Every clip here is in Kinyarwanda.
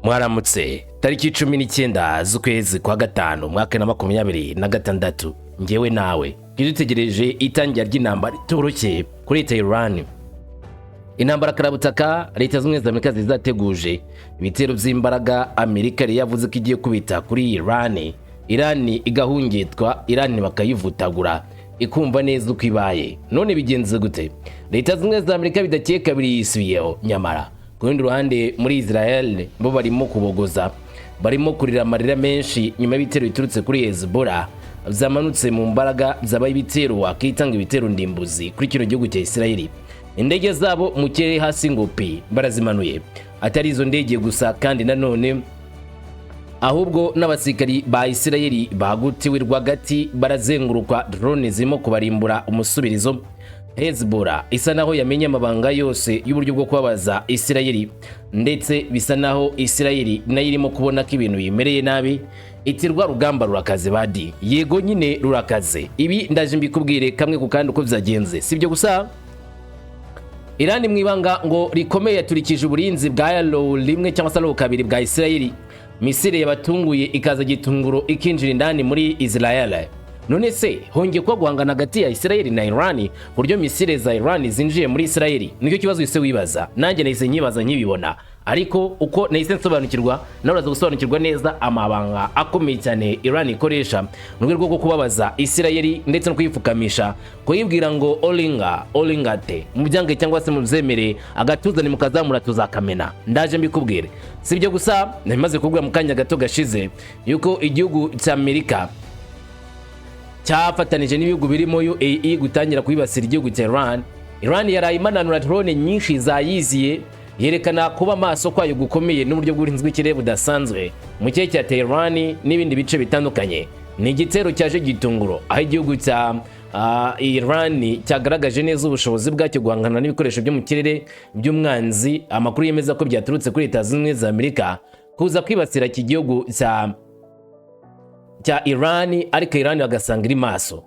Mwaramutse tariki 19 z'ukwezi kwa gatanu mwaka na 2026 ngewe nawe dutegereje itangira ry'intambara itoroshye kuri leta Iran. Intambara karabutaka leta z'ubumwe za Amerika zizateguje ibitero by'imbaraga Amerika yavuze ko igiye kubita kuri Iran igahungitwa, Iran bakayivutagura ikumva neza uko ibaye. None bigenze gute? Leta z'ubumwe za Amerika bidakeye kabiri yisubiyeho, nyamara ku rundi ruhande muri Israel bo barimo kubogoza, barimo kurira amarira menshi nyuma y'ibitero biturutse kuri Hezbollah zamanutse mu mbaraga zabaye ibitero wakitanga ibitero ndimbuzi kuri kino gihugu cya Israel. Indege zabo mu kirere hasi ngo pi barazimanuye, atari izo ndege gusa kandi nanone ahubwo n'abasirikari ba Israel bagutiwe rwagati barazengurukwa, drone zimo kubarimbura umusubirizo. Hezbollah isa naho yamenye amabanga yose y'uburyo bwo kubabaza Israel, ndetse bisa naho Israel nayo irimo kubona ko ibintu bimereye nabi, itirwa rugamba rurakaze badi. Yego nyine rurakaze, ibi ndaje mbikubwire kamwe ku kandi uko byagenze. Sibyo gusa, Iran mwibanga ngo rikomeye yaturikije uburinzi bwa Low rimwe cyangwa se Low kabiri bwa Israel. Misiri yabatunguye ikaza gitunguro ikinjira indani muri Israel. None se honge kwa guhangana hagati ya Israel na Iran, buryo misile za Iran zinjiye muri Israel? Nicyo kibazo yise wibaza, nanjye nahise nyibaza nkibibona, ariko uko nahise nsobanukirwa nawe uraza gusobanukirwa neza amabanga akomeye cyane Iran ikoresha mu rwego rwo kubabaza Israel ndetse no kuyipfukamisha, kuyibwira ngo olingate mu byange cyangwa se mu byemere agatuzane mukazamura tuzakamena. Ndaje mbikubwire. Sibyo gusa, namaze kubwira mu kanya gato gashize yuko igihugu cya Amerika cyafatanije n'ibihugu birimo UAE gutangira kwibasira igihugu cya Iran. Iran yaraye imananura drone nyinshi zayiziye, yerekana kuba maso kwayo gukomeye n'uburyo bw'uburinzi bw'ikirere budasanzwe mu kirere cya Iran n'ibindi bice bitandukanye. Ni igitero cyaje gitunguro aho igihugu cya Iran cyagaragaje neza ubushobozi bwacyo guhangana n'ibikoresho byo mu kirere by'umwanzi. Amakuru yemeza ko byaturutse kuri leta z'ubumwe za Amerika kuza kwibasira iki gihugu cya Iran, ariko Iran bagasanga iri maso.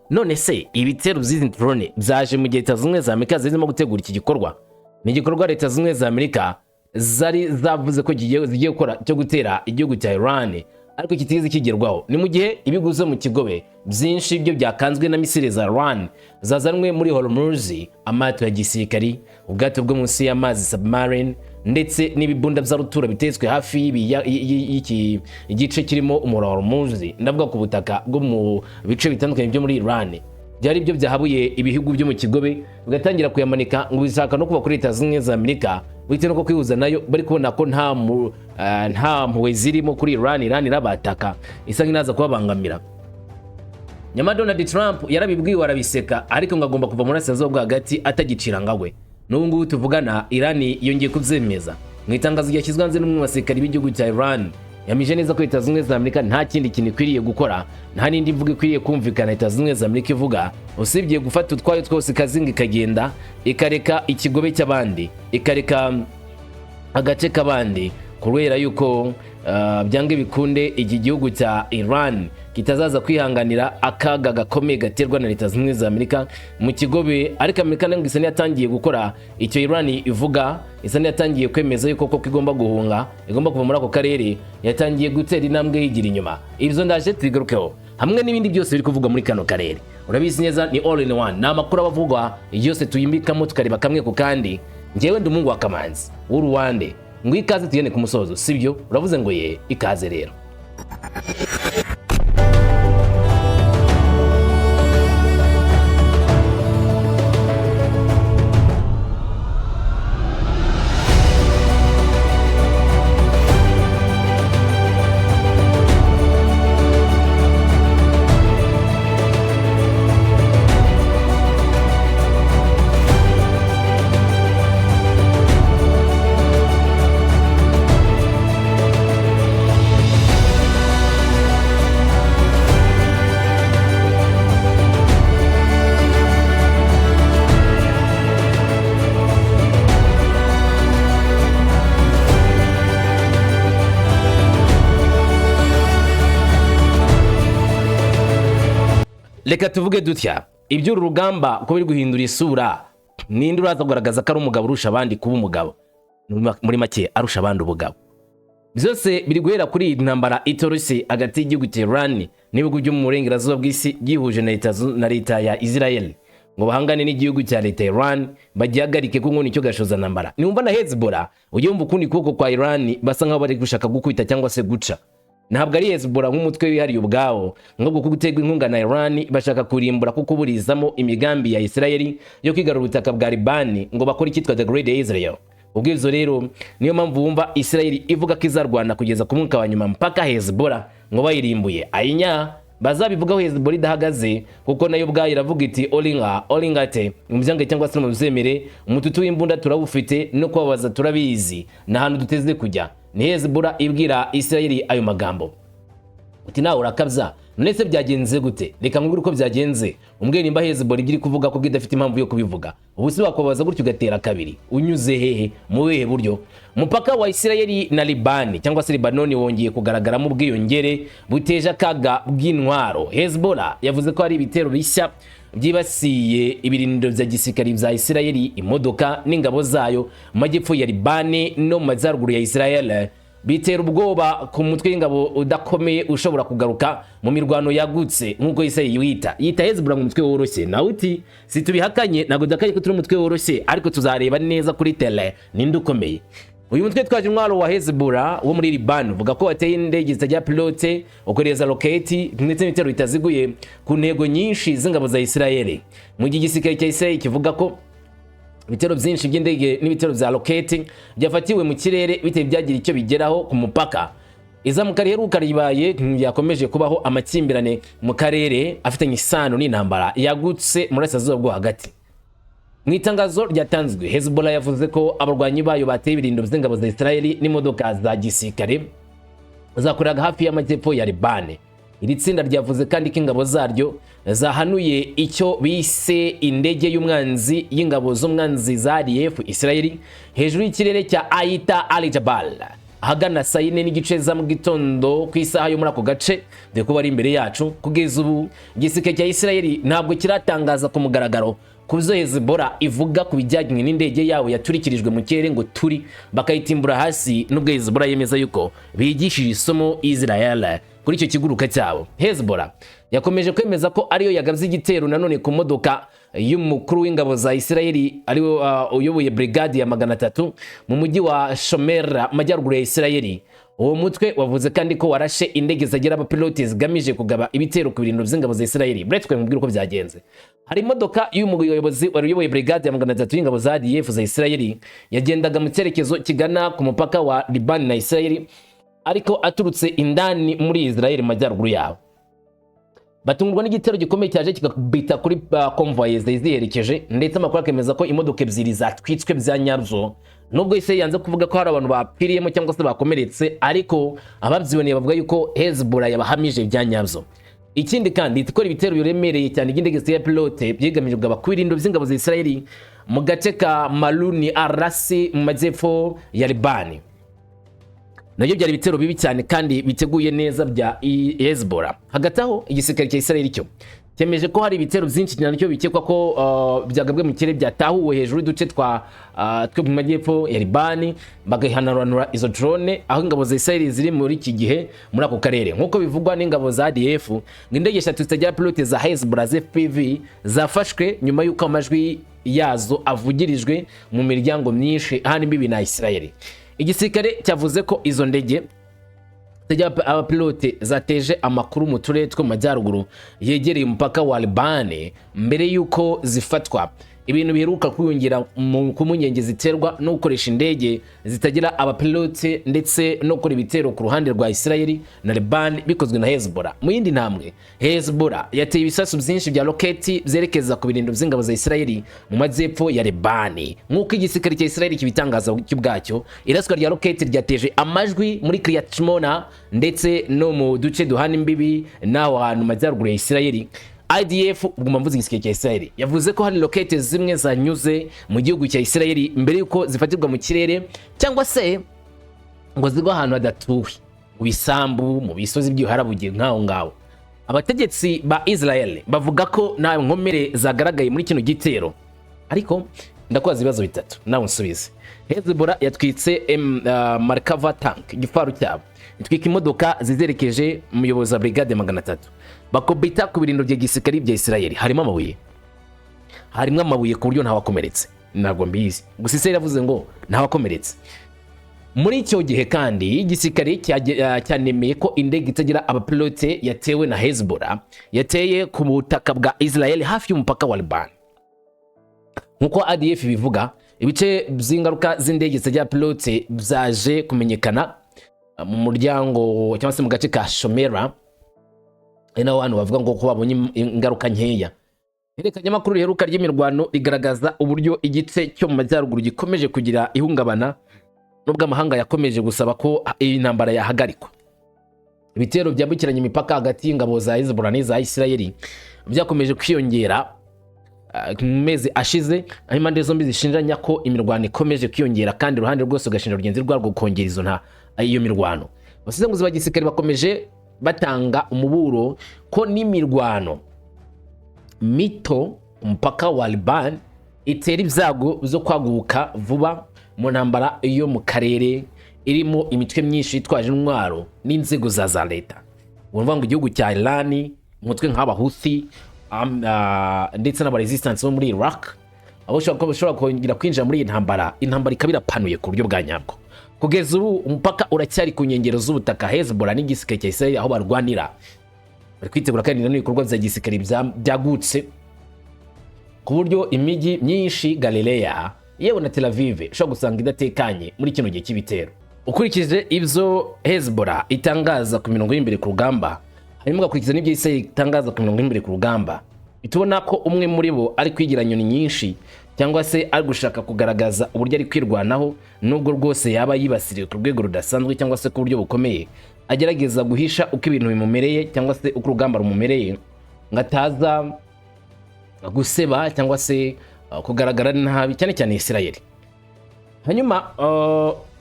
None se ibitero by'izi drone byaje mu gihe leta z'ubumwe za Amerika zirimo gutegura iki gikorwa? Ni igikorwa leta z'ubumwe za Amerika zari zavuze ko zigiye gukora cyo gutera igihugu cya Iran, ariko kitigeze kigerwaho. Ni mu gihe ibiguze mu kigobe byinshi byo byakanzwe na misile za Iran zazanwe muri HORMUZ, amato ya gisirikari, ubwato bwo munsi y'amazi submarine, ndetse n'ibibunda bya rutura bitezwe hafi y'iki igice kirimo umura HORMUZ, ndavuga ku butaka bwo mu bice bitandukanye byo muri Iran. Byari byo byahabuye ibihugu byo mu kigobe bigatangira kuyamanika ngo bizaka no kuba kuri leta z'ubumwe za Amerika, bitewe no kwihuza nayo bari kubona ko nta mpuwe zirimo kuri Iran irabataka, isa nk'inaza kubabangamira. Nyamara Donald Trump yarabibwiwe arabiseka, ariko ngo agomba kuva muri Asia bwo hagati atagicira ngawe. N'ubu ngubu tuvugana Iran yongeye kubyemeza mu itangazo ryashyizwe hanze n'umwe mu basirikari b'igihugu cya Iran. Yamije neza ko leta z'ubumwe za Amerika nta kindi kintu ikwiriye gukora, nta n'indi mvugo ikwiriye kumvikana leta z'ubumwe za Amerika ivuga, usibye gufata utwayo twose ikazinga ikagenda, ikareka ikigobe cy'abandi, ikareka agace k'abandi, kubera yuko byange bikunde iki gihugu cya Iran kitazaza kwihanganira akaga gakomeye gaterwa na leta z'ubumwe za Amerika mu kigobe. Ariko Amerika ngo isa yatangiye gukora icyo Iran ivuga, isa yatangiye kwemeza yuko koko igomba guhunga, igomba kuva muri ako karere, yatangiye gutera intambwe yigira inyuma. Ibyo ndaje tubigarukeho hamwe n'ibindi byose biri kuvugwa muri kano karere. Urabizi neza ni all in one, ni amakuru abavugwa yose tuyimbikamo tukareba kamwe ku kandi. Ngewe ndi umuhungu wa Kamanzi w'Uruwande, ngo ikaze tugende ku musozo. Sibyo uravuze ngo ye ikaze rero. Reka tuvuge dutya, ibyo urugamba ko biri guhindura isura, ninde uraza kugaragaza ko ari umugabo urusha abandi kuba umugabo? Muri make arusha abandi ubugabo. byose biri guhera kuri iyi ntambara itoroshye hagati y'igihugu cya Iran n'ibihugu byo mu burengerazuba bw'isi byihuje na leta ya Israel ngo bahangane n'igihugu cya leta ya Iran bagihagarike ko nk'uko nicyo gashoza ntambara. Niwumva na Hezbollah uyumva ukundi kuboko kwa Iran basa nkaho bari gushaka gukubita cyangwa se guca. Ntabwo ari Hezbollah nk'umutwe wihariye ubwawo nk'ubwo gutegwa inkunga na Iran bashaka kurimbura kuko burizamo imigambi ya Israel yo kwigarura ubutaka bwa Liban ngo bakore icyitwa the Great Israel. Ubwizo rero niyo mpamvu wumva Israel ivuga ko izarwana kugeza ku mwuka wa nyuma mpaka Hezbollah ngo bayirimbuye. Ayinya bazabivugaho Hezbollah idahagaze kuko nayo ubwayo iravuga iti olingate umuzange cyangwa se muzemere umututu w'imbunda turawufite no kwabaza turabizi na hano duteze kujya. Ni Hezbollah ibwira Israel ayo magambo uti nawe urakabza nese byagenze gute. Reka nkubwire uko byagenze umbwe nimba Hezbollah igiri kuvuga ko bidafite impamvu yo kubivuga. Ubusi bakwabaza gutyo ugatera kabiri unyuze hehe mu wehe buryo. Mupaka wa Israel na Liban cyangwa se Lebanon wongeye kugaragaramo ubwiyongere buteje akaga bw'intwaro. Hezbollah yavuze ko ari ibitero bishya byibasiye ibirindiro bya gisirikare bya Israel, imodoka n'ingabo zayo mu majyepfo ya Liban no mu mazaruguru ya Israel, bitera ubwoba ku mutwe w'ingabo udakomeye ushobora kugaruka mu mirwano yagutse nk'uko Israel yita Hezbollah mu mutwe woroshye. Nawe uti situbihakanye ntabwo dakaye ko turi umutwe woroshye ariko tuzareba neza kuri tele ninde ukomeye. Uyu mutwe twaje intwaro wa Hezbollah wo muri Liban uvuga ko wateye indege zitajya pilote ukoreza roketi ndetse n'ibitero bitaziguye ku ntego nyinshi z'ingabo za Israel. Mu gihe igisirikare cya Israel kivuga ko ibitero byinshi by'indege n'ibitero bya roketi byafatiwe mu kirere bitewe byagira icyo bigeraho ku mupaka. Izamuka riheruka ribaye yakomeje kubaho amakimbirane mu karere afitanye isano n'intambara yagutse muri Burasirazuba bwo hagati. Mu itangazo ryatanzwe Hezbollah yavuze ko abarwanyi bayo bateye ibirindo by'ingabo za Israel n'imodoka za gisirikare zakoreraga hafi y'amajyepfo ya Liban. Iri tsinda ryavuze kandi ko ingabo zaryo zahanuye icyo bise indege y'umwanzi y'ingabo z'umwanzi za RF Israel hejuru y'ikirere cya Aita al-Jabal ahagana saa 4 n'igice za mu gitondo ku isaha yo muri ako gace de ko bari imbere yacu. Kugeza ubu igisirikare cya Israel ntabwo kiratangaza ku mugaragaro kuzo Hezbollah ivuga ku bijyanye n'indege yawo yaturikirijwe mu kirere ngo turi bakayitimbura hasi, nubwo Hezbollah yemeza yuko bigishije isomo Israel kuri icyo kiguruka cyabo. Hezbollah yakomeje kwemeza ko ariyo yagabye igitero nanone ku modoka y'umukuru w'ingabo za Israel ariwe uyoboye brigade ya 300 mu mujyi wa Shomer majyaruguru ya Israel. Uwo mutwe wavuze kandi ko warashe indege zagera abapilote zigamije kugaba ibitero ku birindiro by'ingabo za Israel. Bretwe mubwira uko byagenze. Hari imodoka y'umuyobozi wari uyoboye brigade ya 300 y'ingabo za RF za Israel yagendaga mu cyerekezo kigana ku mupaka wa Liban na Israel ariko aturutse indani muri Israel majyaruguru yabo. Batungurwa n'igitero gikomeye cyaje kigabita kuri convoy ziherekeje ndetse amakuru akemeza ko imodoka ebyiri zatwitswe bya nyabyo. Nubwo Israel yanze kuvuga ko hari abantu bapiriyemo cyangwa se bakomeretse ariko ababyiboneye bavuga yuko Hezbollah yabahamije bya nyabyo. Ikindi kandi ikora ibitero biremereye cyane by'indege za pilote byigamije kugaba ku birindiro by'ingabo za Israel mu gace ka Maluni Arasi mu majyepfo ya Liban. Nabyo byari ibitero bibi cyane kandi biteguye neza bya Hezbollah. Hagati aho igisirikare cya Israel cyo cyemeje ko hari ibitero byinshi cyane cyo bikekwa ko byagabwe mu kirere byatahuwe hejuru y'uduce twa mu majyepfo ya Liban bagahananura izo drone aho ingabo za Israel ziri muri iki gihe muri ako karere. Nkuko bivugwa n'ingabo za ADF ng'indege 3 zitajya pilote za Hezbollah FPV zafashwe nyuma y'uko amajwi yazo avugirijwe mu miryango myinshi hano imbibi na Israel. Igisirikare cyavuze ko izo ndege abapilote zateje amakuru mu turere two majyaruguru yegereye umupaka wa Liban mbere yuko zifatwa. Ibintu biheruka kwiyongera ku munyenge ziterwa no gukoresha indege zitagira abapilote ndetse no gukora ibitero ku ruhande rwa Israel na Liban bikozwe na Hezbollah. Mu yindi ntambwe Hezbollah yateye ibisasu byinshi bya roketi byerekeza ku birindiro by'ingabo za Israel mu majyepfo ya Liban. Nk'uko igisirikare cya Israel kibitangaza cy'ubwacyo, iraswa rya roketi ryateje amajwi muri Kiryat Shmona ndetse no mu duce duhana imbibi naho hantu majyaruguru ya Israel. IDF ubwo mvuze igisirikare cya Israel yavuze ko hari roketi zimwe zanyuze mu gihugu cya Israel mbere yuko zifatirwa mu kirere cyangwa se ngo zigwa ahantu hadatuwe mu bisambu mu bisozi by'iharabugiye nkaho ngaho. Abategetsi ba Israel bavuga ko nta nkomere zagaragaye muri kino gitero ariko ndakubaza ibibazo bitatu nawe unsubize. Hezbollah yatwitse Markava tank igifaru cyabo, itwika imodoka zizerekeje umuyobozi wa brigade 300, bakobita ku birindiro bya gisirikare bya Israel. Harimo amabuye ku buryo ntawakomeretse, ntabwo mbizi, gusa Israel yavuze ngo ntawakomeretse. Muri icyo gihe kandi igisirikare cyanemeye ko indege itagira abapilote yatewe na Hezbollah yateye ku butaka bwa Israel hafi y'umupaka wa Lebanon. Nkuko ADF bivuga, ibice by'ingaruka z'indege zitagira pilote byaje kumenyekana mu muryango cyangwa se mu gace ka Shomera, naho abantu bavuga ngo ko babonye ingaruka nkeya. Herekanya makuru heruka ry'imirwano rigaragaza uburyo igice cyo mu majyaruguru gikomeje kugira ihungabana, nubwo amahanga yakomeje gusaba ko iyi ntambara yahagarikwa. Ibitero byambukiranya imipaka hagati y'ingabo za Hezbollah n'iza Israel byakomeje kwiyongera mu mezi ashize, aho impande zombi zishinjanya ko imirwano ikomeje kwiyongera kandi uruhande rwose ugashinja rugenzi rwarwo kongera iyo mirwano. Abasesenguzi ba gisirikare bakomeje batanga umuburo ko n'imirwano mito umupaka wa Lebanon itera ibyago zo kwaguka vuba mu ntambara yo mu karere irimo imitwe myinshi yitwaje intwaro n'inzego za leta. Urumva ngo igihugu cya Iran, umutwe nk'abahuthi ndetse n'aba resistance bo muri Iraq, abo bashobora kongera kwinjira muri iyi ntambara ikabira panuye ku buryo bwa nyabwo. Kugeza ubu umupaka uracyari ku nkengero z'ubutaka Hezbollah n'igisirikare cya Israel aho barwanira, bari kwitegura kandi n'ibikorwa bya gisirikare byagutse ku buryo imijyi myinshi Galileya yewe na Tel Aviv ushobora gusanga idatekanye muri kino gihe cy'ibitero. Ukurikije ibyo Hezbollah itangaza ku mirongo y'imbere ku rugamba, harimo gakurikiza n'ibyo Israel itangaza ku mirongo y'imbere ku rugamba, itubona ko umwe muri bo ari kwigira nyoni nyinshi cyangwa se ari gushaka kugaragaza uburyo ari kwirwanaho, nubwo rwose yaba yibasiriye ku rwego rudasanzwe cyangwa se ku buryo bukomeye, agerageza guhisha uko ibintu bimumereye cyangwa se uko urugamba rumumereye, ngataza guseba cyangwa se kugaragara nabi cyane cyane Israel. Hanyuma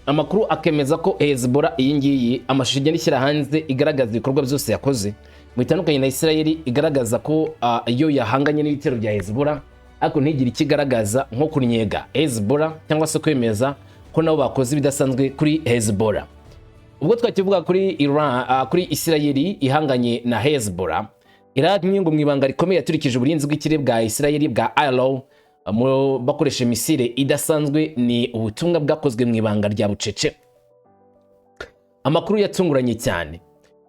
amakuru akemeza ko Hezbollah iyi ngiyi amashusho igenda ishyira hanze igaragaza ibikorwa byose yakoze mu bitandukanye na Israel, igaragaza ko iyo yahanganye n'ibitero bya Hezbollah ariko ntigire ikigaragaza nko kunyega Hezbollah cyangwa se kwemeza ko nabo bakoze ibidasanzwe kuri Hezbollah. Ubwo twakivuga kuri Iran, kuri Israel ihanganye na Hezbollah, Iraq ngo mu ibanga rikomeye yaturikije uburinzi bw'ikirere bwa Israel bwa ILO bakoresha misile idasanzwe, ni ubutumwa bwakozwe mu ibanga rya bucece. Amakuru yatunguranye cyane,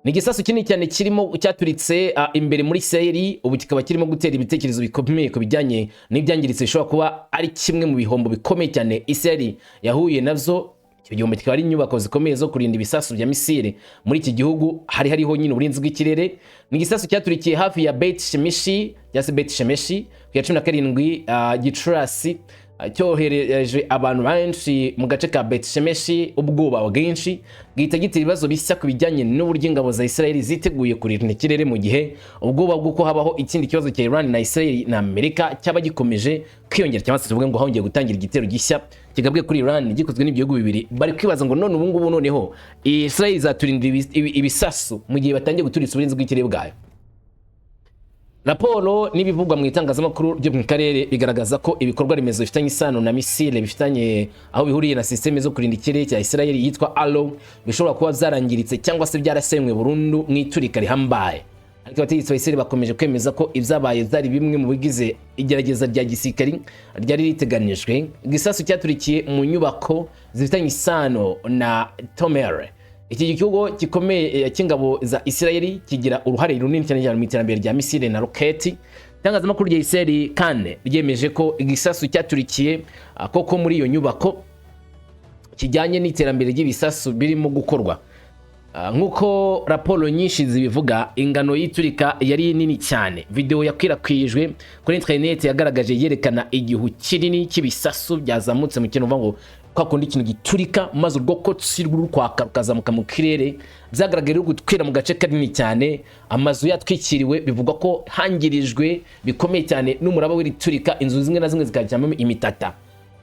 ni igisasu kinini cyane kirimo cyaturitse imbere muri Israel, ubu kikaba kirimo gutera ibitekerezo bikomeye ku bijyanye n'ibyangiritse bishobora kuba ari kimwe mu bihombo bikomeye cyane Israel yahuye navyo. Icyo gihombo kikaba ari inyubako zikomeye zo kurinda ibisasu bya misile muri iki gihugu, hariho nyine uburinzi bw'ikirere. Ni igisasu cyaturikiye hafi ya Beit Shemeshi ku ya 17 Gicurasi, cyohereje abantu benshi mu gace ka Beit Shemeshi ubwoba bwinshi, gihita gitera ibibazo bishya ku bijyanye n'uburyo ingabo za Israel ziteguye kurinda ikirere mu gihe ubwoba bw'uko habaho ikindi kibazo cya Iran na Israel na Amerika cyaba gikomeje kwiyongera, cyangwa se tuvuge ngo hongeye gutangira igitero gishya kigabwe kuri Iran gikozwe n'ibihugu bibiri. Bari kwibaza ngo none ubu ngubu noneho Israel izaturindira ibisasu mu gihe batangiye guturitsa uburinzi bw'ikirere bwayo. Raporo n'ibivugwa mu itangazamakuru byo mu karere bigaragaza ko ibikorwa remezo bifitanye isano na misile bifitanye aho bihuriye na systeme zo kurinda ikirere cya Israel yitwa ILO bishobora kuba byarangiritse cyangwa se byarasenywe burundu mu iturika rihambaye. Ariko abategetsi ba Israel bakomeje kwemeza ko ibyabaye zari bimwe mu bigize igerageza rya gisirikari ryari riteganijwe. Igisasu cyaturikiye mu nyubako zifitanye isano na Tomere. Iki gihugu gikomeye cy'ingabo za Israel kigira uruhare runini cyane mu iterambere rya misile na roketi. Itangazamakuru rya Israel kandi ryemeje ko igisasu cyaturikiye koko muri iyo nyubako kijyanye n'iterambere ry'ibisasu birimo gukorwa. Nkuko raporo nyinshi zibivuga, ingano y'iturika yari nini cyane. Video yakwirakwijwe kuri internet yagaragaje yerekana igihu kinini cy'ibisasu byazamutse mu kintu ngo kwa kundi ikintu giturika maze urwo kotsi rw'ukwaka rukazamuka mu kirere, byagaragaye gutwira mu gace kanini cyane. Amazu yatwikiriwe, bivugwa ko hangirijwe bikomeye cyane n'umuraba w'iriturika, inzu zimwe na zimwe zikajyamo imitata.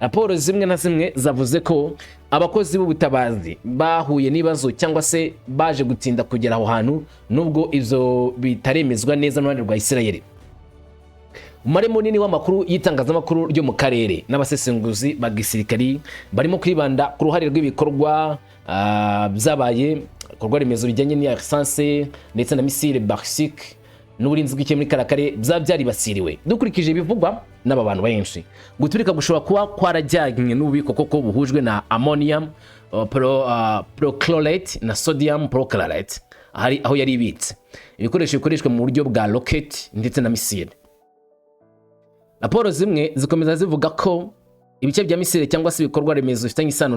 Raporo zimwe na zimwe zavuze ko abakozi b'ubutabazi bahuye n'ibibazo cyangwa se baje gutinda kugera aho hantu, nubwo izo bitaremezwa neza n'uruhande rwa Israel. umare munini w'amakuru y'itangazamakuru ryo mu karere n'abasesenguzi ba gisirikari barimo kwibanda ku ruhare rw'ibikorwa byabaye ibikorwa remezo bijyanye n'iya essence ndetse na missile ballistique n'uburinzi bw'icyo muri karakare byaribasiriwe. Dukurikije ibivugwa n'aba bantu benshi, guturika gushobora kuba kwarajyanye n'ububiko koko buhujwe na ammonium prochlorate na sodium prochlorate aho yari ibitse. Ibikoresho bikoreshwa mu buryo bwa rocket ndetse na missile. Raporo zimwe zikomeza zivuga ko ibice bya missile cyangwa se ibikorwa remezo bifitanye isano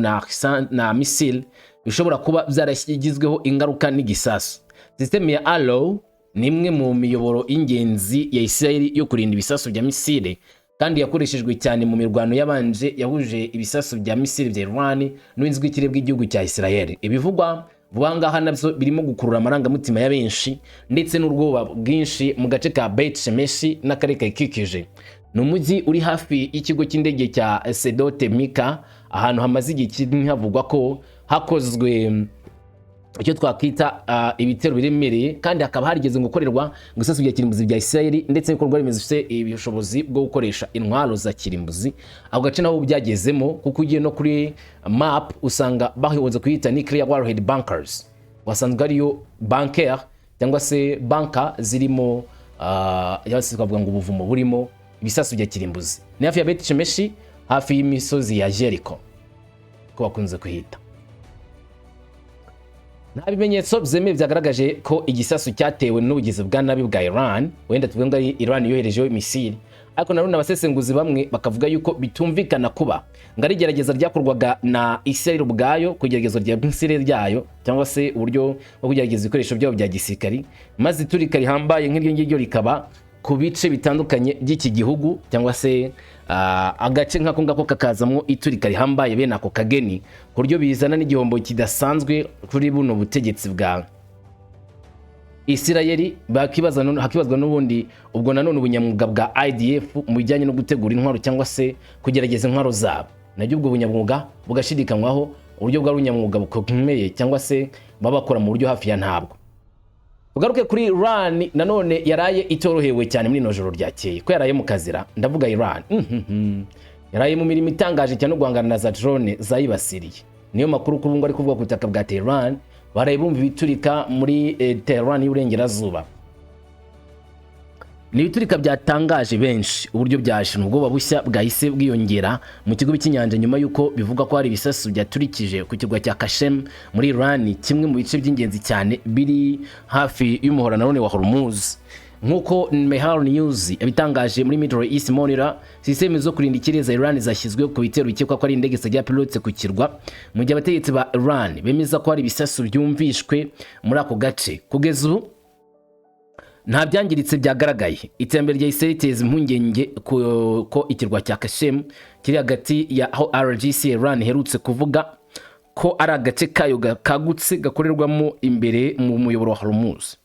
na missile bishobora kuba byarashyigizweho ingaruka n'igisasu. System ya Arrow ni imwe mu miyoboro y'ingenzi ya Israel yo kurinda ibisasu bya missile kandi yakoreshejwe cyane mu mirwano yabanje yahuje ibisasu bya missile bya Iran n'uburinzi bw'ikirere bw'igihugu cya Israel. Ibivugwa vubangaha nabyo birimo gukurura amarangamutima ya benshi ndetse n'urwoba bwinshi mu gace ka Beit Shemeshi n'akarere kayikikije. Ni umujyi uri hafi y'ikigo cy'indege cya Saud Mika, ahantu hamaze igihe kinini havugwa ko hakozwe icyo twakwita ibitero biremereye kandi hakaba harigeze gukorerwa gusasu bya kirimbuzi bya Israel ndetse n'ibikorwa remezo bifite ibishobozi bwo gukoresha intwaro za kirimbuzi. Ako gace naho byagezemo kuko ugiye no kuri map usanga bahonze kuyita nuclear warhead bunkers, wasanzwe ariyo bunker cyangwa se banka zirimo yose twavuga ngo ubuvumo burimo ibisasu bya kirimbuzi. Ni hafi ya Beit Shemeshi, hafi y'imisozi ya Jericho ko bakunze kuhita. Nta bimenyetso byemeye byagaragaje ko igisasu cyatewe n'ubugizi bwa nabi bwa Iran, wenda tuvuga ngo Iran yoherejeho misile, ariko nanone abasesenguzi bamwe bakavuga yuko bitumvikana kuba ngari gerageza ryakorwaga na Israel ubwayo kugerageza rya misile ryayo cyangwa se uburyo bwo kugerageza ibikoresho byabo bya gisirikari, maze iturika rihambaye nk'iryo ngiryo rikaba ku bice bitandukanye by'iki gihugu cyangwa se agace nk'ako ngako kakazamwo iturika rihambaye bene ako kageni ku buryo bizana n'igihombo kidasanzwe kuri buno butegetsi bwa Israel. Hakibazwa n'ubundi ubwo nanone ubunyamwuga bwa IDF mu bijyanye no gutegura intwaro cyangwa se kugerageza intwaro zabo, nabyo ubwo bunyamwuga bugashidikanywaho uburyo bwa bunyamwuga bukomeye cyangwa se babakora mu buryo hafi ya ntabwo. Ugaruke kuri Iran nanone yaraye itorohewe cyane muri nojoro ryakeye ko yaraye mu kazira, ndavuga Iran yaraye mu mirimo itangaje cyane guhangana na za drone zayibasiriye. Niyo makuru kuri ngo ari kuvuga ku butaka bwa Tehran, baraye bumva biturika muri Tehran y'uburengerazuba. Ni biturika byatangaje benshi uburyo byashina ubwoba bushya bwahise bwiyongera mu kigo cy'inyanja nyuma yuko bivuga ko hari ibisasu byaturikije ku kirwa cya Kashem muri Iran, kimwe mu bice by'ingenzi cyane biri hafi y'umuhora nanone wa HORMUZ. Nkuko Mehar News yabitangaje muri Middle East Monitor, system zo kurinda ikirere za Iran zashyizwe ku bitero bikekwa ko ari indege zijya pilote ku kirwa, mu gihe abategetsi ba Iran bemeza ko hari ibisasu byumvishwe muri ako gace. Kugeza ubu nta byangiritse byagaragaye. Iterambere rya Israel riteza impungenge ko ikirwa cya Kashem kiri hagati ya aho RGC Iran herutse kuvuga ko ari agace kayo kagutse gakorerwamo imbere mu muyoboro wa HORMUZ.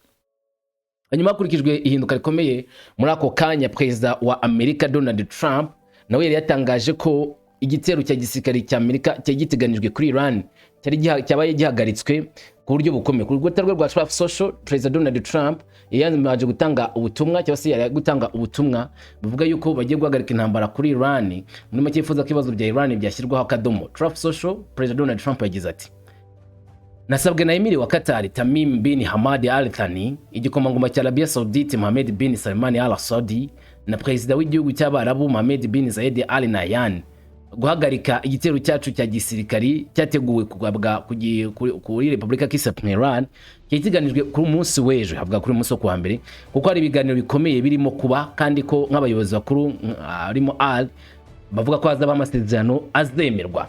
Hanyuma hakurikijwe ihinduka rikomeye muri ako kanya, Perezida wa Amerika Donald Trump nawe yari yatangaje ko igitero cya gisirikare cya Amerika cyagiteganijwe kuri Iran cyabaye gihagaritswe ku buryo bukomeye. Ku rukuta rwa Truth Social, Perezida Donald Trump yamaze gutanga ubutumwa cyangwa se yari gutanga ubutumwa buvuga yuko bagiye guhagarika intambara kuri Iran, muri make yifuza ko ibibazo bya Iran byashyirwaho akadomo. Truth Social, Perezida Donald Trump yagize ati: Nasabwe na Emir wa Qatar Tamim bin Hamad al Thani, Igikomangoma cya Arabiya Sawudite Mohammed bin Salman al Saudi na Perezida w'igihugu cy'Abarabu Mohammed bin Zayed al Nahyan guhagarika igitero cyacu cya gisirikari cyateguwe kugabwa kuri Republika y'Islamike Iran cyitiganijwe kuri umunsi w'ejo, havuga kuri umunsi wo kuwa mbere, kuko hari ibiganiro bikomeye birimo kuba kandi ko nk'abayobozi bakuru arimo bavuga ko hazaba amasezerano azemerwa.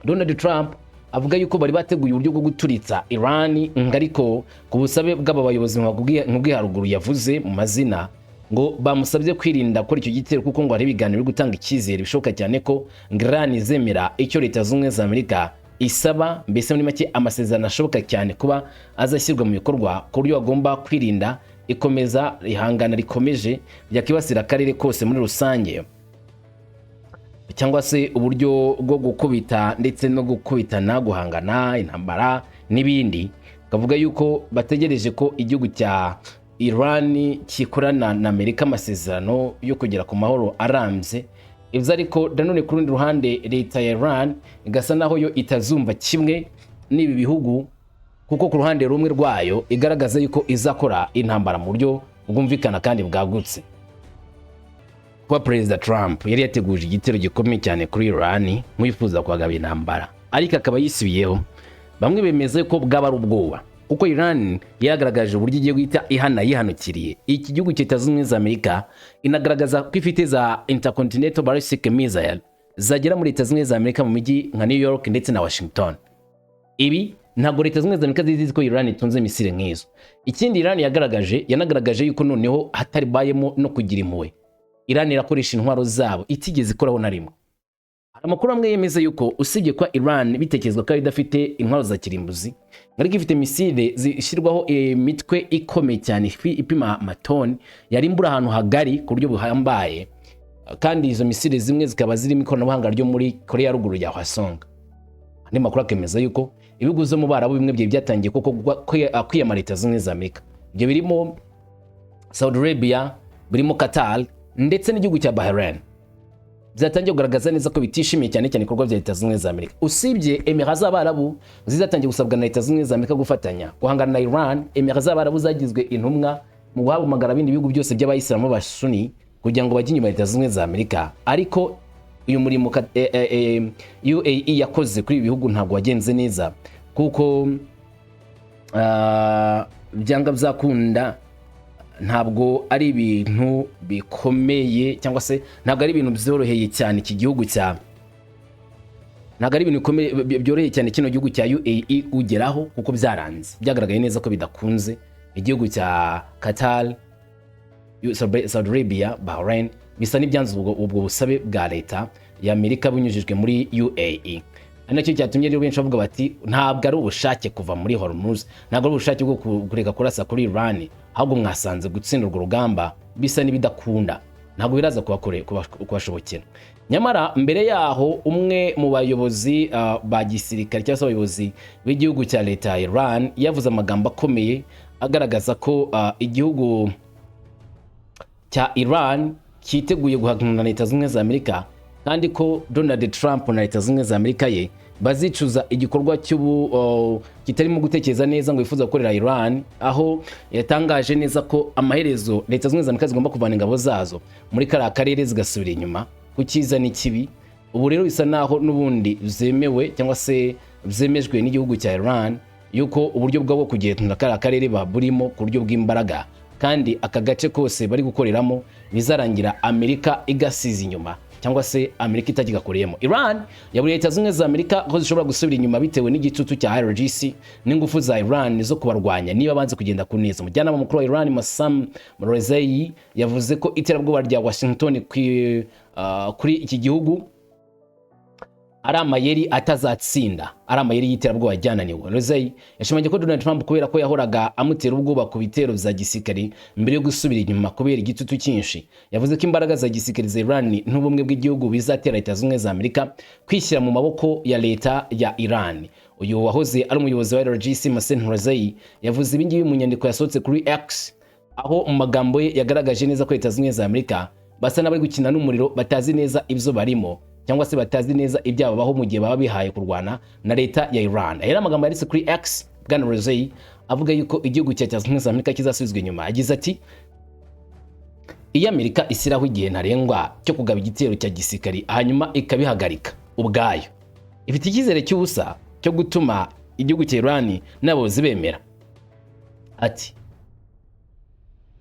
Donald Trump avuga yuko bari bateguye uburyo bwo guturitsa Iran, ariko ku busabe bw'abayobozi nk'ubwiharuguru yavuze mu mazina ngo bamusabye kwirinda gukora icyo gitero kuko ngo hari ibiganiro byo gutanga icyizere bishoboka cyane ko Iran izemera icyo Leta z'Ubumwe za Amerika isaba, mbese muri make amasezerano ashoboka cyane kuba azashyirwa mu bikorwa ku buryo bagomba kwirinda ikomeza ihangana rikomeje ryakibasira akarere kose muri rusange, cyangwa se uburyo bwo gukubita ndetse no gukubitana, guhangana, intambara n'ibindi. Kavuga yuko bategereje ko igihugu cya Iran kikorana na Amerika amasezerano yo kugera ku mahoro arambye. Ivyo ariko danone ku rundi ruhande leta ya Iran igasa naho yo itazumva kimwe n'ibi bihugu, kuko ku ruhande rumwe rwayo igaragaza yuko izakora intambara mu buryo bwumvikana kandi bwagutse. Kuba Perezida Trump yari yateguje igitero gikomeye cyane kuri Iran mwifuza kwagaba intambara, ariko akaba yisubiyeho. Bamwe bemeza ko bwaba ari ubwoba, kuko Iran yagaragaje uburyo igiye guhita yihanukiriye iki gihugu cy'Etazunze za Amerika, inagaragaza ko ifite za intercontinental ballistic missile zagera muri Etazunze za Amerika mu mijyi nka New York ndetse na Washington. Ibi ntabwo Leta Zunze za Amerika zizi ko Iran itunze misile nk'izo. Ikindi Iran yanagaragaje yuko noneho hatari bayemo no kugira impuhwe. Iran irakoresha intwaro zabo itigeze ikoraho na rimwe. Amakuru amwe yemeza yuko usibye kwa Iran bitekezwa ko idafite intwaro za kirimbuzi, ariko ifite misile zishyirwaho imitwe ikomeye cyane ipima amatoni, yarimbura ahantu hagari ku buryo buhambaye, kandi izo misile zimwe zikaba zirimo ikoranabuhanga ryo muri Korea ya ruguru ya Hwasong. Andi makuru akemeza yuko ibihugu zo mu Barabu bimwe byatangiye koko kwiyamara Leta Zunze za Amerika. Ibyo birimo Saudi Arabia, birimo Qatar ndetse n'igihugu cya Bahrain. Byatangiye kugaragaza neza ko bitishimiye cyane ibikorwa bya Leta Zunze za Amerika. Usibye Emir z'Abarabu zizatangiye gusabwa na Leta Zunze za Amerika gufatanya guhangana na Iran. Emir z'Abarabu zagizwe intumwa mu guhamagara ibindi bihugu byose by'abayisilamu b'Abasuni kugira ngo bajye inyuma Leta Zunze za Amerika, ariko uyu murimo UAE yakoze kuri bihugu ntabwo wagenze neza, kuko byanga byakunda ntabwo ari ibintu bikomeye, cyangwa se ntabwo ari ibintu byoroheye cyane iki gihugu ntabwo ari ibintu byoroheye cyane kino gihugu cya UAE ugeraho, kuko byaranze byagaragaye neza ko bidakunze. Igihugu cya Qatar, Saudi Arabia, Bahrain bisa n'ibyanze ubwo busabe bwa leta ya Amerika bunyujijwe muri UAE. Anacyo cyatumye rero benshi bavuga bati ntabwo ari ubushake kuva muri HORMUZ, ntabwo ari ubushake bwo kureka kurasa kuri Iran, ahubwo mwasanze gutsinda urwo rugamba bisa n'ibidakunda, ntabwo biraza kubashobokera. Nyamara mbere yaho umwe mu bayobozi ba gisirikare cyangwa se abayobozi b'igihugu cya leta ya Iran yavuze amagambo akomeye agaragaza ko igihugu cya Iran cyiteguye guhangana na Leta Zunze za Amerika, kandi ko Donald Trump na Leta Zunze za Amerika ye bazicuza igikorwa kitarimo gutekereza neza ngo yifuza gukorera Iran, aho yatangaje neza ko amaherezo Leta Zunze za Amerika zigomba kuvana ingabo zazo muri kariya karere zigasubira inyuma ku cyiza n'ikibi. Ubu rero bisa naho n'ubundi zemewe cyangwa se zemejwe n'igihugu cya Iran yuko uburyo bwabo kugenda kariya karere baburimo ku buryo bw'imbaraga, kandi aka gace kose bari gukoreramo bizarangira Amerika igasiza inyuma, cyangwa se Amerika itagigakoreyemo. Iran yaburiye Leta Zunze za Amerika ko zishobora gusubira inyuma bitewe n'igitutu cya RGC n'ingufu za Iran zo kubarwanya niba banze kugenda ku neza. Umujyanama mukuru wa Iran Zayed yavuze ko iterabwoba rya Washington kuri iki gihugu ari amayeri atazatsinda, ari amayeri y'iterabwoba ryananiwe. Zayed yashimangiye ko Donald Trump kubera ko yahoraga amutera ubwoba ku bitero bya gisirikare mbere yo gusubira inyuma kubera igitutu cyinshi, yavuze ko imbaraga za gisirikare za Iran n'ubumwe bw'igihugu bizatera Leta Zunze za Amerika kwishyira mu maboko ya leta ya Iran. Uyu wahoze ari umuyobozi wa RGC Zayed yavuze ibi ngibi mu nyandiko yasohotse kuri X, aho mu magambo ye yagaragaje neza ko Leta Zunze za Amerika basa n'abari gukina n'umuriro, batazi neza ibyo barimo, cyangwa se batazi neza ibyababaho mu gihe baba bihaye kurwana na leta ya Iran. Aya amagambo yanditse kuri X bwana Zayed avuga yuko igihugu cya Leta Zunze za Amerika kizasubizwa inyuma. Yagize ati iyo Amerika isiraho igihe ntarengwa cyo kugaba igitero cya gisirikari hanyuma ikabihagarika ubwayo, ifite icyizere cy'ubusa cyo gutuma igihugu cya Iran n'abayobozi bemera. Ati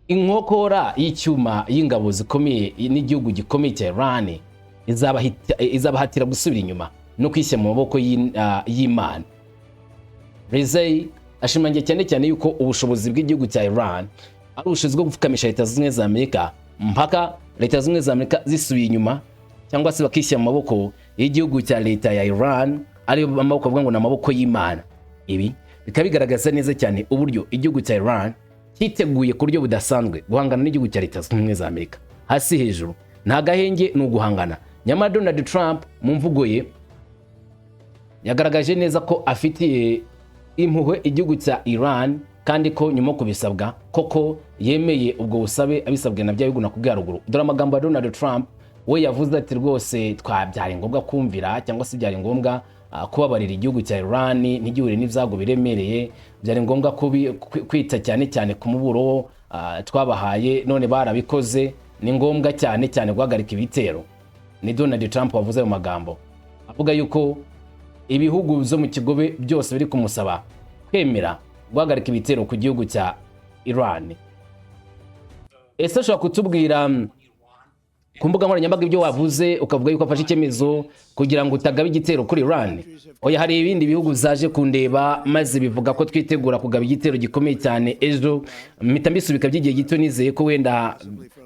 inkokora y'icyuma y'ingabo zikomeye n'igihugu gikomeye cya Iran izabahatira gusubira inyuma no kwishyira mu maboko y'Imana. Zayed ashimangiye cyane yuko ubushobozi bw'igihugu cya Iran ari ubushobozi bwo gupfukamisha Leta Zunze za Amerika mpaka Leta Zunze za Amerika zisubiye inyuma, cyangwa se bakishyira mu maboko y'igihugu cya leta ya Iran, ari amaboko avuga ngo ni amaboko y'Imana. Ibi bikaba bigaragaza neza cyane uburyo igihugu cya Iran cyiteguye ku buryo budasanzwe guhangana n'igihugu cya Leta Zunze za Amerika. Hasi hejuru nta gahenge ni uguhangana. Nyamara Donald Trump mu mvugo ye yagaragaje neza ko afitiye impuhwe igihugu cya Iran, kandi ko nyuma kubisabwa koko yemeye ubwo busabe abisabwe na bya bihugu nakubwiye haruguru. Dore amagambo ya Donald Trump we yavuze ati rwose twabyari ngombwa kumvira cyangwa se byari ngombwa kubabarira igihugu cya Iran n'igihure n'ibyago biremereye, byari ngombwa kwita cyane cyane ku muburo twabahaye none barabikoze, ni ngombwa cyane cyane guhagarika ibitero. Ni Donald Trump wavuze ayo magambo avuga yuko ibihugu zo mu kigobe byose biri kumusaba kwemera guhagarika ibitero ku gihugu cya Iran. Ese ashobora kutubwira ku mbuga nkoranyambaga ibyo wavuze ukavuga yuko afashe icyemezo kugira ngo utagaba igitero kuri Iran? Oya, hari ibindi bihugu zaje kundeba maze bivuga ko twitegura kugaba igitero gikomeye cyane ejo. Mpita mbisubika by'igihe gito nizeye ko wenda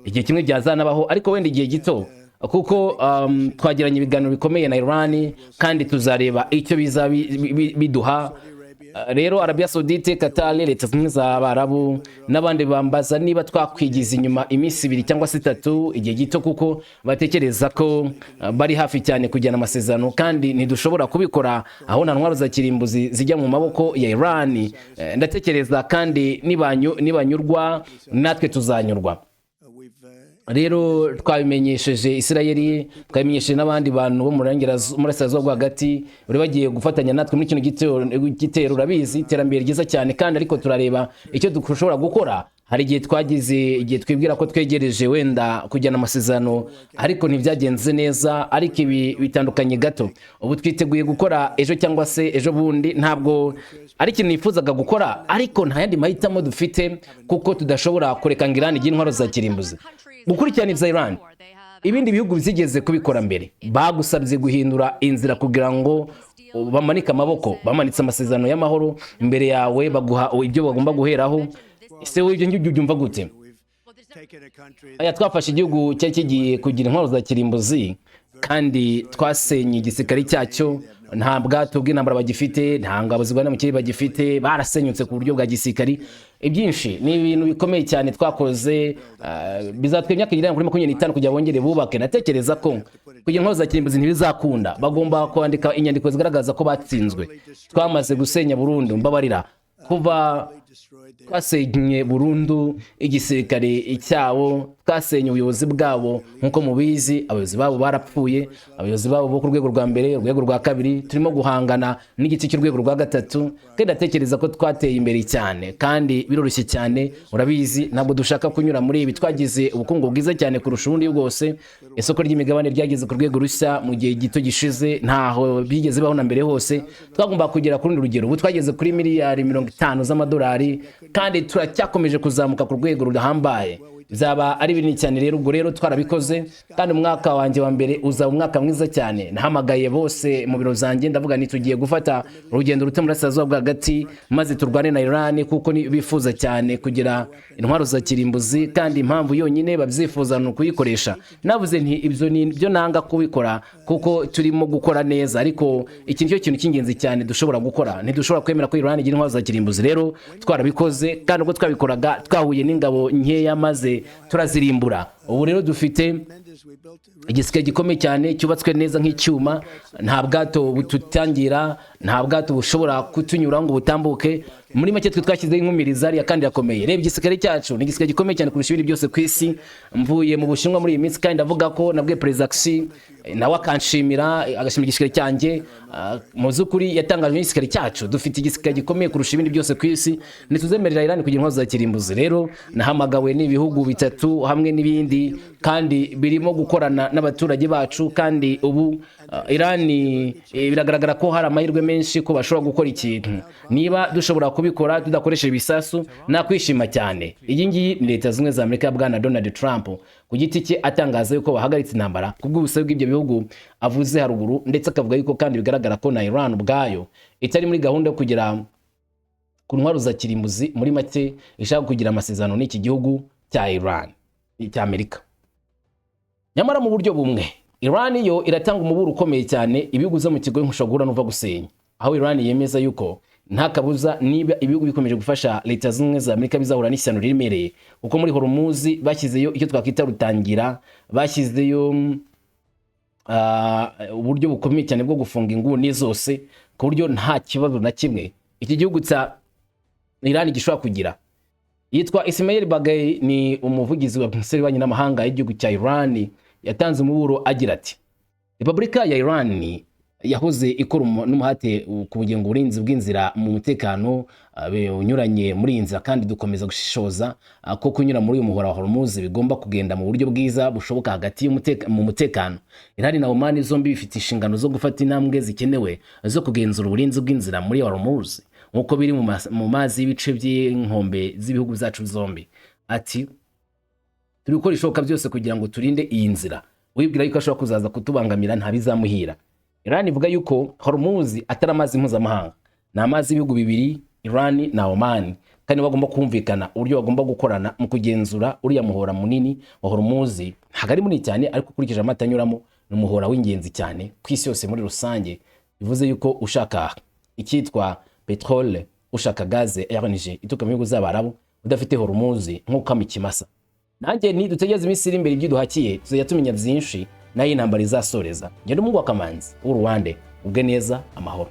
igihe kimwe byazanabaho, ariko wenda igihe gito kuko twagiranye ibiganiro bikomeye na Iran kandi tuzareba icyo biduha. Rero Arabiya Sawudite, Qatar, Leta Zunze z'Abarabu n'abandi bambaza niba twakwigiza inyuma iminsi 2 cyangwa 3 igihe gito, kuko batekereza ko bari hafi cyane kujyana amasezerano kandi ntidushobora kubikora aho nta ntwaro za kirimbuzi zijya mu maboko ya Iran. Ndatekereza kandi nibanyurwa natwe tuzanyurwa. Rero twabimenyesheje Israeli, twabimenyesheje n'abandi bantu bo mu Burasirazuba bwo hagati bari bagiye gufatanya natwe muri kino gitero. Urabizi iterambere ryiza cyane kandi ariko turareba icyo dushobora gukora. Hari igihe twagize igihe twibwira ko twegereje wenda kujyana amasezerano ariko ntibyagenze neza, ariko ibi bitandukanye gato. Ubu twiteguye gukora ejo cyangwa se ejo bundi, ntabwo ari ikintu nifuzaga gukora ariko nta yandi mahitamo dufite kuko tudashobora kureka ngo Iran igire intwaro za kirimbuzi. Gukurikirana ibya Iran ibindi bihugu bizigeze kubikora mbere bagusabye guhindura inzira kugira ngo bamanike amaboko, bamanitse amasezerano y'amahoro imbere yawe, baguha ibyo bagomba guheraho. Ese wowe ibyo ngibyo byumva gute? Aya, twafashe igihugu cyari kigiye kugira intwaro za kirimbuzi kandi twasenye igisirikare cyacyo, nta bwato bw'intambara bagifite, nta ngabo zirwana mu kirere bagifite, barasenyutse ku buryo bwa gisirikare. Ibyinshi ni ibintu bikomeye cyane twakoze, bizatwe imyaka igera kuri 25 kugira bongere bubake. Natekereza ko kugira intwaro za kirimbuzi ntibizakunda, bagomba kwandika inyandiko zigaragaza ko batsinzwe. Twamaze gusenya burundu, mbabarira, kuva twasenye burundu igisirikare cyabo, twasenye ubuyobozi bwabo. Nkuko mubizi abayobozi babo barapfuye, abayobozi babo bo ku rwego rwa mbere, urwego rwa kabiri, turimo guhangana n'igice cy'urwego rwa gatatu. Kandi ndatekereza ko twateye imbere cyane kandi biroroshye cyane. Urabizi ntabwo dushaka kunyura muri ibi, twagize ubukungu bwiza cyane kurusha ubundi bwose. Isoko ry'imigabane ryageze ku rwego rushya mu gihe gito gishize, ntaho bigeze baho na mbere hose. Twagomba kugera ku rundi rugero, ubu twageze kuri miliyari 50 z'amadolari kandi turacyakomeje kuzamuka ku rwego rudahambaye. Bizaba ari binini cyane. Rero ubwo rero twarabikoze kandi umwaka wanjye wa mbere uzaba umwaka mwiza cyane. Nahamagaye bose mu biro zanjye ndavuga ni tugiye gufata urugendo rute muri Burasirazuba bwo hagati maze turwane na Iran kuko bifuza cyane kugira intwaro za kirimbuzi kandi impamvu yonyine babyifuza no kuyikoresha. Navuze nti ibyo ni byo nanga kubikora kuko turimo gukora neza, ariko iki nicyo kintu cy'ingenzi cyane dushobora gukora. Ntidushobora kwemera ko Iran igira intwaro za kirimbuzi. Rero twarabikoze kandi ubwo twabikoraga twahuye n'ingabo nkeya maze turazirimbura. Ubu rero dufite igisirikare gikomeye cyane cyubatswe neza nk'icyuma, nta bwato bututangira, nta bwato bushobora kutunyura ngo butambuke. Muri make twe twashyizeho inkumiriza ya kandi yakomeye. Reba igisirikare cyacu ni igisirikare gikomeye cyane kurusha ibindi byose ku isi. Mvuye mu Bushinwa muri iyi minsi kandi ndavuga ko nabwiye Perezida nawe akanshimira, agashimira igisirikare cyanjye. Mu zukuri yatangaje igisirikare cyacu dufite igisirikare gikomeye kurusha ibindi byose ku isi. Ntituzemerera Iran kugira intwaro za kirimbuzi. Rero nahamagawe n'ibihugu bitatu hamwe n'ibindi kandi birimo gukorana n'abaturage bacu, kandi ubu Iran biragaragara ko hari amahirwe menshi ko bashobora gukora ikintu. Niba dushobora kubikora tudakoresheje ibisasu nakwishima cyane. Iyi ngiyi ni Leta Zunze za Amerika bwana Donald Trump ku giti cye atangaza yuko bahagaritse intambara kubw'ubusabe bw'ibyo bihugu avuze haruguru, ndetse akavuga yuko kandi bigaragara ko na Iran ubwayo itari muri gahunda yo kugira ku ntwaro za kirimbuzi. Muri make ishaka kugira amasezerano n'iki gihugu cya Iran cya Amerika. Nyamara mu buryo bumwe Iran yo iratanga umuburo ukomeye cyane ibihugu zo mu kigo nk'ushobora nuva gusenya, aho Iran yemeza yuko nta kabuza niba ibihugu bikomeje gufasha Leta Zunze za Amerika bizahura n'ishyano riremereye, kuko muri HORMUZ bashyizeyo icyo twakwita rutangira, bashyizeyo uburyo bukomeye cyane bwo gufunga inguni zose ku buryo nta kibazo na kimwe iki gihugu cya Iran gishobora kugira. Yitwa Ismail Bagay, ni umuvugizi wa Minisiteri y'Ububanyi n'Amahanga y'igihugu cya Iran, yatanze umuburo agira ati Repubulika ya Iran yahoze ikora n'umuhate ku bugengo uburinzi bw'inzira mu mutekano unyuranye muri inzira, kandi dukomeza gushishoza ko kunyura muri uyu muhora wa Hormuz bigomba kugenda mu buryo bwiza bushoboka hagati mu mutekano. Iran na Oman zombi bifite inshingano zo gufata intambwe zikenewe zo kugenzura uburinzi bw'inzira muri Hormuz nkuko biri mu mazi y'ibice by'inkombe z'ibihugu zacu zombi. Ati turi gukora ishoboka byose kugira ngo turinde iyi nzira, wibwira yuko ashobora kuzaza kutubangamira ntabizamuhira. Iran ivuga yuko Hormuz atari amazi mpuzamahanga, ni amazi y'ibihugu bibiri, Iran na Oman, kandi bagomba kumvikana uburyo bagomba gukorana mu kugenzura uriya muhora munini wa Hormuz. Ntabwo ari munini cyane, ariko ukurikije amata anyuramo ni umuhora w'ingenzi cyane ku isi yose muri rusange. Bivuze yuko ushaka icyitwa petrole, ushaka gaze LNG ituruka mu bihugu z'Abarabu, udafite Hormuz nk'uko amikimasa. Nanjye ni dutegeze iminsi iri imbere iby'uduhakiye, tuzajya tumenya byinshi nayo intambara izasoreza. Ngende umugwa kamanzi w'Uruwande ubwe neza, amahoro.